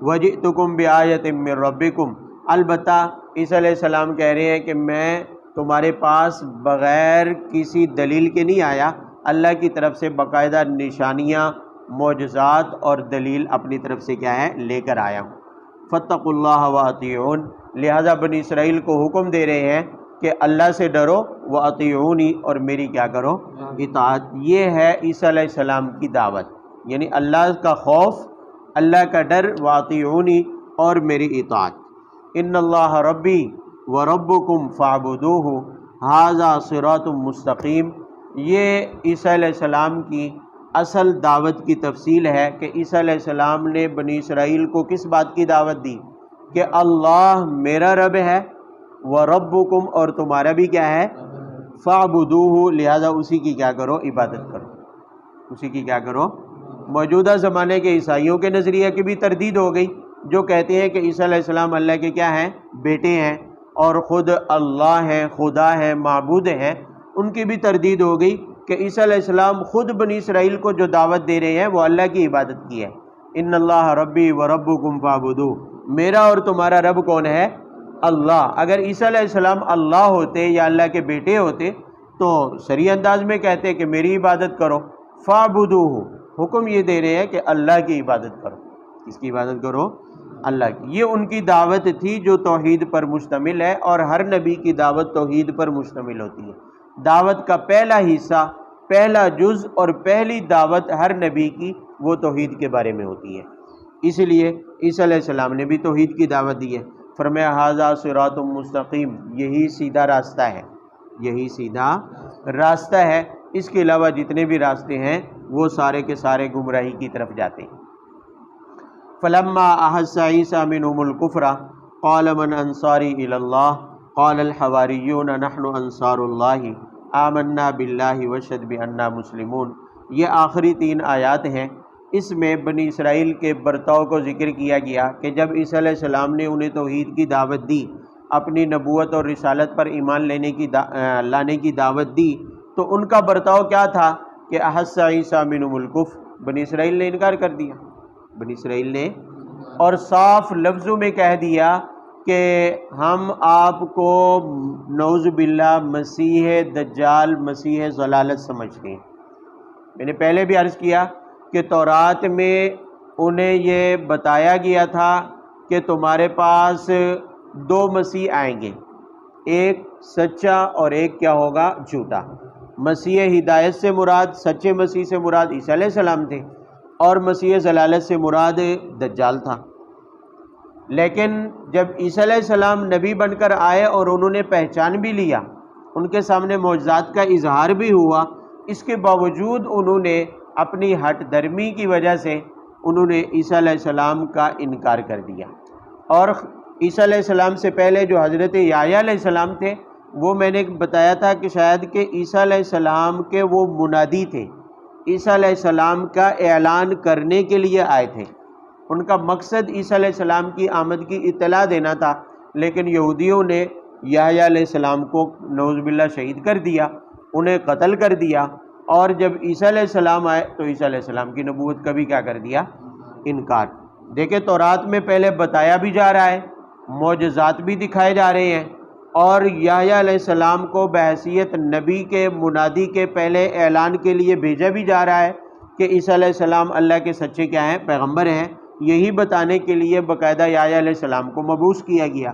وجئتکم بآیۃ من ربکم، البتہ عیسیٰ علیہ السلام کہہ رہے ہیں کہ میں تمہارے پاس بغیر کسی دلیل کے نہیں آیا، اللہ کی طرف سے باقاعدہ نشانیاں، معجزات اور دلیل اپنی طرف سے کیا ہے لے کر آیا ہوں۔ فاتقوا اللہ واطیعون، لہذا بنی اسرائیل کو حکم دے رہے ہیں کہ اللہ سے ڈرو، واطیعونی، اور میری کیا کرو اطاعت۔ یہ ہے عیسیٰ علیہ السلام کی دعوت، یعنی اللہ کا خوف، اللہ کا ڈر، واطیعونی، اور میری اطاعت۔ ان اللہ ربی وربکم فاعبدوہ ھذا صراط مستقیم، یہ عیسیٰ علیہ السلام کی اصل دعوت کی تفصیل ہے کہ عیسیٰ علیہ السلام نے بنی اسرائیل کو کس بات کی دعوت دی کہ اللہ میرا رب ہے، وربکم، اور تمہارا بھی کیا ہے، فاعبدوہ، لہذا اسی کی کیا کرو عبادت کرو، اسی کی کیا کرو۔ موجودہ زمانے کے عیسائیوں کے نظریے کی بھی تردید ہو گئی، جو کہتے ہیں کہ عیسیٰ علیہ السلام اللہ کے کیا ہیں، بیٹے ہیں، اور خود اللہ ہیں، خدا ہیں، معبود ہیں۔ ان کی بھی تردید ہو گئی کہ عیسیٰ علیہ السلام خود بنی اسرائیل کو جو دعوت دے رہے ہیں وہ اللہ کی عبادت کی ہے۔ ان اللہ ربی وربکم فاعبدوہ، میرا اور تمہارا رب کون ہے؟ اللہ۔ اگر عیسیٰ علیہ السلام اللہ ہوتے یا اللہ کے بیٹے ہوتے تو صریح انداز میں کہتے کہ میری عبادت کرو، فاعبدوہ، حکم یہ دے رہے ہیں کہ اللہ کی عبادت کرو۔ کس کی عبادت کرو؟ اللہ کی۔ یہ ان کی دعوت تھی جو توحید پر مشتمل ہے، اور ہر نبی کی دعوت توحید پر مشتمل ہوتی ہے۔ دعوت کا پہلا حصہ، پہلا جز اور پہلی دعوت ہر نبی کی وہ توحید کے بارے میں ہوتی ہے۔ اس لیے عیسیٰ علیہ السلام نے بھی توحید کی دعوت دی ہے۔ فرمایا ھذا صراط مستقیم، یہی سیدھا راستہ ہے، یہی سیدھا راستہ ہے، اس کے علاوہ جتنے بھی راستے ہیں وہ سارے کے سارے گمراہی کی طرف جاتے ہیں۔ فلما احس عیسیٰ منہم الکفر قال من انصاری الی اللہ قال الحواریون نحن انصار اللہ آمنا باللہ واشہد بأننا مسلمون۔ یہ آخری 3 آیات ہیں، اس میں بنی اسرائیل کے برتاؤ کو ذکر کیا گیا کہ جب عیسیٰ علیہ السلام نے انہیں توحید کی دعوت دی، اپنی نبوت اور رسالت پر ایمان لانے کی دعوت دی، تو ان کا برتاؤ کیا تھا کہ احس عیسیٰ منہم الکفر، بنی اسرائیل نے انکار کر دیا، بنی اسرائیل نے، اور صاف لفظوں میں کہہ دیا کہ ہم آپ کو نعوذ باللہ مسیح دجال، مسیح ضلالت سمجھتے ہیں۔ میں نے پہلے بھی عرض کیا کہ تورات میں انہیں یہ بتایا گیا تھا کہ تمہارے پاس 2 مسیح آئیں گے، ایک سچا اور ایک کیا ہوگا، جھوٹا۔ مسیح ہدایت سے مراد، سچے مسیح سے مراد عیسیٰ علیہ السلام تھے، اور مسیح ضلالت سے مراد دجال تھا۔ لیکن جب عیسیٰ علیہ السلام نبی بن کر آئے اور انہوں نے پہچان بھی لیا، ان کے سامنے معجزات کا اظہار بھی ہوا، اس کے باوجود انہوں نے اپنی ہٹ درمی کی وجہ سے انہوں نے عیسیٰ علیہ السلام کا انکار کر دیا۔ اور عیسیٰ علیہ السلام سے پہلے جو حضرت یحییٰ علیہ السلام تھے، وہ میں نے بتایا تھا کہ شاید کہ عیسیٰ علیہ السلام کے وہ منادی تھے، عیسیٰ علیہ السلام کا اعلان کرنے کے لیے آئے تھے۔ ان کا مقصد عیسیٰ علیہ السلام کی آمد کی اطلاع دینا تھا، لیکن یہودیوں نے یحییٰ علیہ السلام کو نعوذ باللہ شہید کر دیا، انہیں قتل کر دیا، اور جب عیسیٰ علیہ السلام آئے تو عیسیٰ علیہ السلام کی نبوت کا بھی کیا کر دیا، انکار۔ دیکھیں تورات میں پہلے بتایا بھی جا رہا ہے، معجزات بھی دکھائے جا رہے ہیں، اور یحییٰ علیہ السلام کو بحیثیت نبی کے منادی کے پہلے اعلان کے لیے بھیجا بھی جا رہا ہے کہ عیسیٰ علیہ السلام اللہ کے سچے کیا ہیں، پیغمبر ہیں۔ یہی بتانے کے لیے باقاعدہ یحییٰ علیہ السلام کو مبعوث کیا گیا،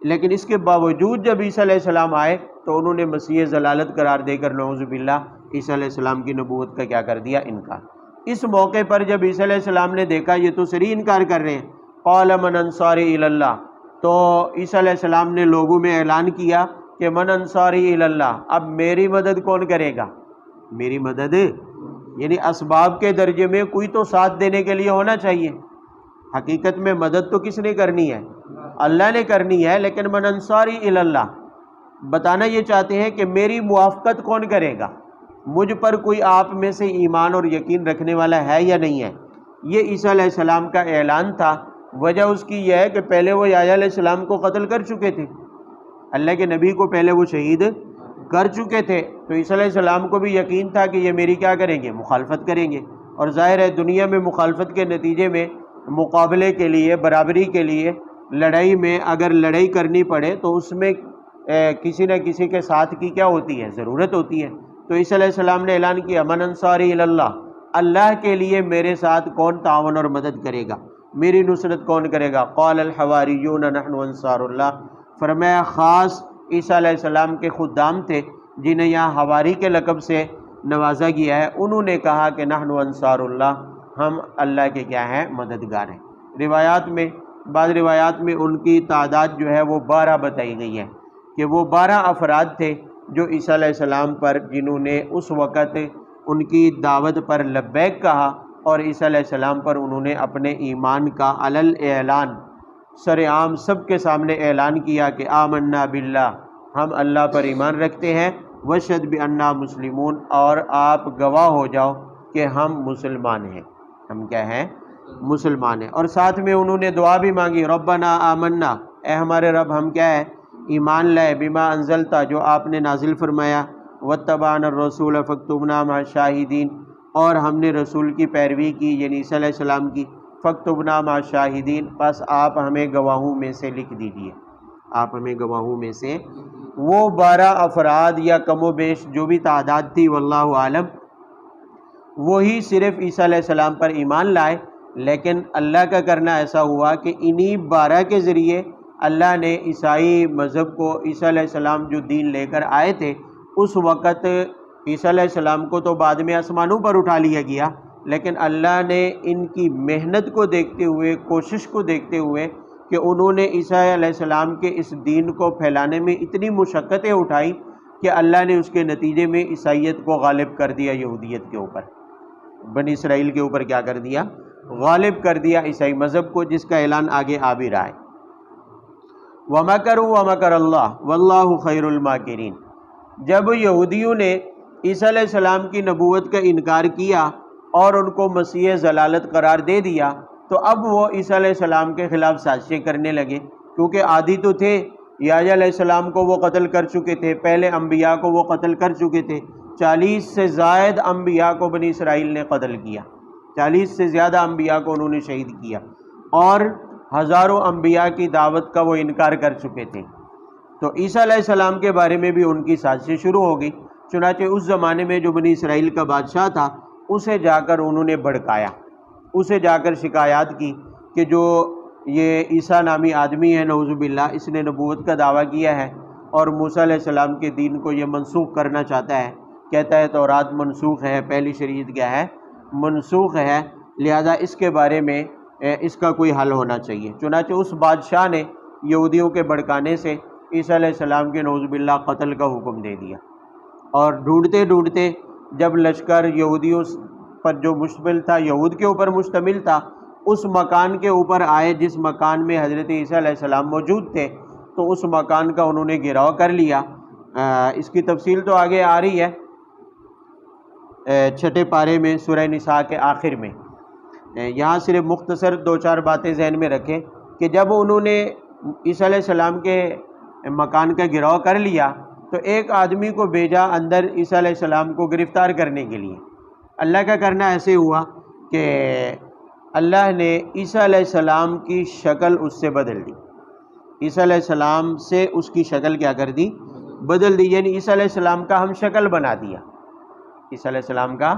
لیکن اس کے باوجود جب عیسیٰ علیہ السلام آئے تو انہوں نے مسیح ضلالت قرار دے کر نعوذ باللہ عیسیٰ علیہ السلام کی نبوت کا کیا کر دیا، انکار۔ اس موقع پر جب عیسیٰ علیہ السلام نے دیکھا یہ تو صریح انکار کر رہے ہیں، قال من انصاری الی اللہ، تو عیسیٰ علیہ السلام نے لوگوں میں اعلان کیا کہ من انصاری الی اللہ، اب میری مدد کون کرے گا، میری مدد، یعنی اسباب کے درجے میں کوئی تو ساتھ دینے کے لیے ہونا چاہیے۔ حقیقت میں مدد تو کس نے کرنی ہے، اللہ نے کرنی ہے، لیکن من انصاری الی اللہ بتانا یہ چاہتے ہیں کہ میری موافقت کون کرے گا، مجھ پر کوئی آپ میں سے ایمان اور یقین رکھنے والا ہے یا نہیں ہے۔ یہ عیسیٰ علیہ السلام کا اعلان تھا۔ وجہ اس کی یہ ہے کہ پہلے وہ یحییٰ علیہ السلام کو قتل کر چکے تھے، اللہ کے نبی کو پہلے وہ شہید کر چکے تھے، تو عیسیٰ علیہ السلام کو بھی یقین تھا کہ یہ میری کیا کریں گے، مخالفت کریں گے، اور ظاہر ہے دنیا میں مخالفت کے نتیجے میں مقابلے کے لیے، برابری کے لیے لڑائی میں اگر لڑائی کرنی پڑے تو اس میں کسی نہ کسی کے ساتھ کی کیا ہوتی ہے؟ ضرورت ہوتی ہے۔ تو عیسیٰ علیہ السلام نے اعلان کیا من انصاری اللہ، اللہ کے لیے میرے ساتھ کون تعاون اور مدد کرے گا، میری نصرت کون کرے گا؟ قال الحواریون نحن انصار اللہ، فرمایا خاص عیسیٰ علیہ السلام کے خدام تھے جنہیں یہاں حواری کے لقب سے نوازا گیا ہے، انہوں نے کہا کہ نحن انصار اللہ، ہم اللہ کے کیا ہیں؟ مددگار ہیں۔ روایات میں، بعض روایات میں ان کی تعداد جو ہے وہ 12 بتائی گئی ہے کہ وہ 12 افراد تھے جو عیسیٰ علیہ السلام پر، جنہوں نے اس وقت ان کی دعوت پر لبیک کہا اور عیسیٰ علیہ السلام پر انہوں نے اپنے ایمان کا علل اعلان سر عام سب کے سامنے اعلان کیا کہ آمنا باللہ، ہم اللہ پر ایمان رکھتے ہیں، وشہد بأننا مسلمون، اور آپ گواہ ہو جاؤ کہ ہم مسلمان ہیں، ہم کیا ہیں؟ مسلمان ہیں۔ اور ساتھ میں انہوں نے دعا بھی مانگی ربنا آمنا، اے ہمارے رب ہم کیا ہے؟ ایمان لائے، بما انزلتا، جو آپ نے نازل فرمایا، واتبعنا الرسول فاکتبنا مع الشاہدین، اور ہم نے رسول کی پیروی کی یعنی عیسیٰ علیہ السلام کی، فاکتبنا مع الشاہدین، بس آپ ہمیں گواہوں میں سے لکھ دیجیے، آپ ہمیں گواہوں میں سے۔ وہ 12 افراد یا کم و بیش جو بھی تعداد تھی واللہ عالم، وہی صرف عیسیٰ علیہ السلام پر ایمان لائے، لیکن اللہ کا کرنا ایسا ہوا کہ انہی 12 کے ذریعے اللہ نے عیسائی مذہب کو، عیسیٰ علیہ السلام جو دین لے کر آئے تھے، اس وقت عیسیٰ علیہ السلام کو تو بعد میں آسمانوں پر اٹھا لیا گیا، لیکن اللہ نے ان کی محنت کو دیکھتے ہوئے، کوشش کو دیکھتے ہوئے کہ انہوں نے عیسیٰ علیہ السلام کے اس دین کو پھیلانے میں اتنی مشقتیں اٹھائی کہ اللہ نے اس کے نتیجے میں عیسائیت کو غالب کر دیا، یہودیت کے اوپر، بنی اسرائیل کے اوپر کیا کر دیا؟ غالب کر دیا عیسائی مذہب کو، جس کا اعلان آگے آ بھی رہا ہے۔ وَمَكَرُوا وَمَكَرَ اللَّهُ وَاللَّهُ خَيْرُ الْمَاكِرِينَ، جب یہودیوں نے عیسیٰ علیہ السلام کی نبوت کا انکار کیا اور ان کو مسیح ضلالت قرار دے دیا، تو اب وہ عیسیٰ علیہ السلام کے خلاف سازشیں کرنے لگے، کیونکہ عادی تو تھے، یحییٰ علیہ السلام کو وہ قتل کر چکے تھے، پہلے انبیاء کو وہ قتل کر چکے تھے، 40 سے زائد انبیاء کو بنی اسرائیل نے قتل کیا، 40 سے زیادہ انبیاء کو انہوں نے شہید کیا، اور ہزاروں انبیاء کی دعوت کا وہ انکار کر چکے تھے۔ تو عیسیٰ علیہ السلام کے بارے میں بھی ان کی سازشیں شروع ہو گئی، چنانچہ اس زمانے میں جو بنی اسرائیل کا بادشاہ تھا، اسے جا کر انہوں نے بھڑکایا، اسے جا کر شکایات کی کہ جو یہ عیسیٰ نامی آدمی ہے نعوذ باللہ، اس نے نبوت کا دعویٰ کیا ہے اور موسیٰ علیہ السلام کے دین کو یہ منسوخ کرنا چاہتا ہے، کہتا ہے تورات منسوخ ہے، پہلی شریعت کیا ہے؟ منسوخ ہے، لہذا اس کے بارے میں اس کا کوئی حل ہونا چاہیے۔ چنانچہ اس بادشاہ نے یہودیوں کے بھڑکانے سے عیسیٰ علیہ السلام کے نعوذ باللہ قتل کا حکم دے دیا، اور ڈھونڈتے ڈھونڈتے جب لشکر یہودیوں پر جو مشتمل تھا، یہود کے اوپر مشتمل تھا، اس مکان کے اوپر آئے جس مکان میں حضرت عیسیٰ علیہ السلام موجود تھے، تو اس مکان کا انہوں نے گھیراؤ کر لیا۔ اس کی تفصیل تو آگے آ رہی ہے 6 پارے میں سورہ نساء کے آخر میں، یہاں صرف مختصر 2-4 باتیں ذہن میں رکھیں کہ جب انہوں نے عیسیٰ علیہ السلام کے مکان کا گھیراؤ کر لیا تو ایک آدمی کو بھیجا اندر عیسیٰ علیہ السلام کو گرفتار کرنے کے لیے۔ اللہ کا کرنا ایسے ہوا کہ اللہ نے عیسیٰ علیہ السلام کی شکل اس سے بدل دی، عیسیٰ علیہ السلام سے اس کی شکل کیا کر دی؟ بدل دی، یعنی عیسیٰ علیہ السلام کا ہم شکل بنا دیا، عیسیٰ علیہ السلام کا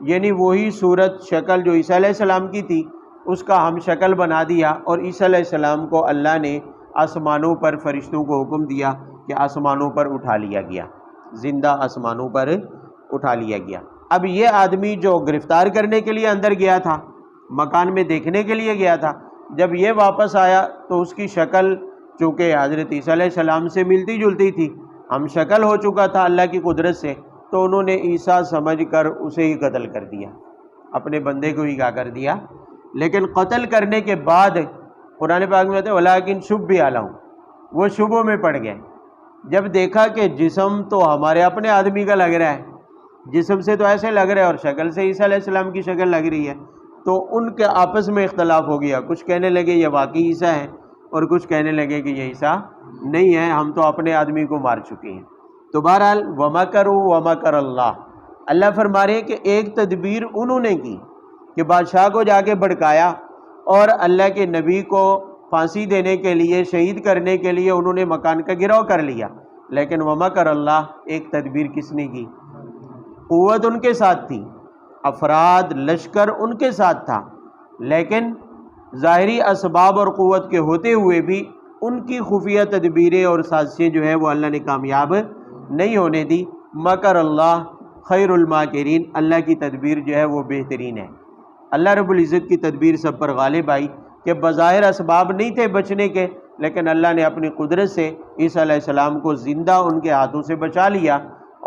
یعنی وہی صورت شکل جو عیسیٰ علیہ السلام کی تھی اس کا ہم شکل بنا دیا، اور عیسیٰ علیہ السلام کو اللہ نے آسمانوں پر فرشتوں کو حکم دیا کہ آسمانوں پر اٹھا لیا گیا، زندہ آسمانوں پر اٹھا لیا گیا۔ اب یہ آدمی جو گرفتار کرنے کے لیے اندر گیا تھا، مکان میں دیکھنے کے لیے گیا تھا، جب یہ واپس آیا تو اس کی شکل چونکہ حضرت عیسیٰ علیہ السلام سے ملتی جلتی تھی، ہم شکل ہو چکا تھا اللہ کی قدرت سے، تو انہوں نے عیسیٰ سمجھ کر اسے ہی قتل کر دیا، اپنے بندے کو ہی کیا کر دیا۔ لیکن قتل کرنے کے بعد قرآن پاک میں کہتے ہیں وَلَٰكِن شُبِّهَ لَهُمْ، وہ شبوں میں پڑ گئے، جب دیکھا کہ جسم تو ہمارے اپنے آدمی کا لگ رہا ہے، جسم سے تو ایسے لگ رہا ہے اور شکل سے عیسیٰ علیہ السلام کی شکل لگ رہی ہے، تو ان کے آپس میں اختلاف ہو گیا، کچھ کہنے لگے یہ واقعی عیسیٰ ہے اور کچھ کہنے لگے کہ یہ عیسیٰ نہیں ہے، ہم تو اپنے آدمی کو مار چکے ہیں۔ تو بہرحال وَمَكَرُوا وَمَكَرَ اللَّهُ، اللہ فرما رہے ہیں کہ ایک تدبیر انہوں نے کی کہ بادشاہ کو جا کے بھڑکایا اور اللہ کے نبی کو پھانسی دینے کے لیے، شہید کرنے کے لیے انہوں نے مکان کا گھراؤ کر لیا، لیکن ومکر اللہ، ایک تدبیر کس نے کی؟ قوت ان کے ساتھ تھی، افراد لشکر ان کے ساتھ تھا، لیکن ظاہری اسباب اور قوت کے ہوتے ہوئے بھی ان کی خفیہ تدبیریں اور سازشیں جو ہے وہ اللہ نے کامیاب نہیں ہونے دی۔ مکر اللہ خیر الماکرین، اللہ کی تدبیر جو ہے وہ بہترین ہے۔ اللہ رب العزت کی تدبیر سب پر غالب آئی کہ بظاہر اسباب نہیں تھے بچنے کے، لیکن اللہ نے اپنی قدرت سے عیسیٰ علیہ السلام کو زندہ ان کے ہاتھوں سے بچا لیا،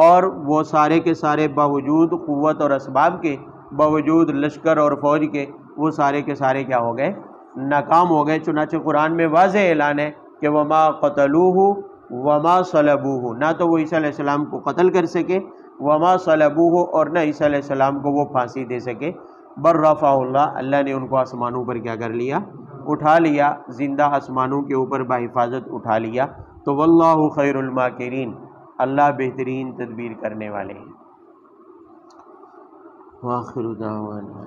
اور وہ سارے کے سارے باوجود قوت اور اسباب کے، باوجود لشکر اور فوج کے، وہ سارے کے سارے کیا ہو گئے؟ ناکام ہو گئے۔ چنانچہ قرآن میں واضح اعلان ہے کہ وما قتلوہ وما صلبوہ، نہ تو وہ عیسیٰ علیہ السلام کو قتل کر سکے، وما صلبوہ، اور نہ عیسیٰ علیہ السلام کو وہ پھانسی دے سکے، بر رفع اللہ، اللہ نے ان کو آسمانوں پر کیا کر لیا؟ اٹھا لیا، زندہ آسمانوں کے اوپر بحفاظت اٹھا لیا۔ تو واللہ خیر الماکرین، اللہ بہترین تدبیر کرنے والے ہیں۔ وآخر دعوانا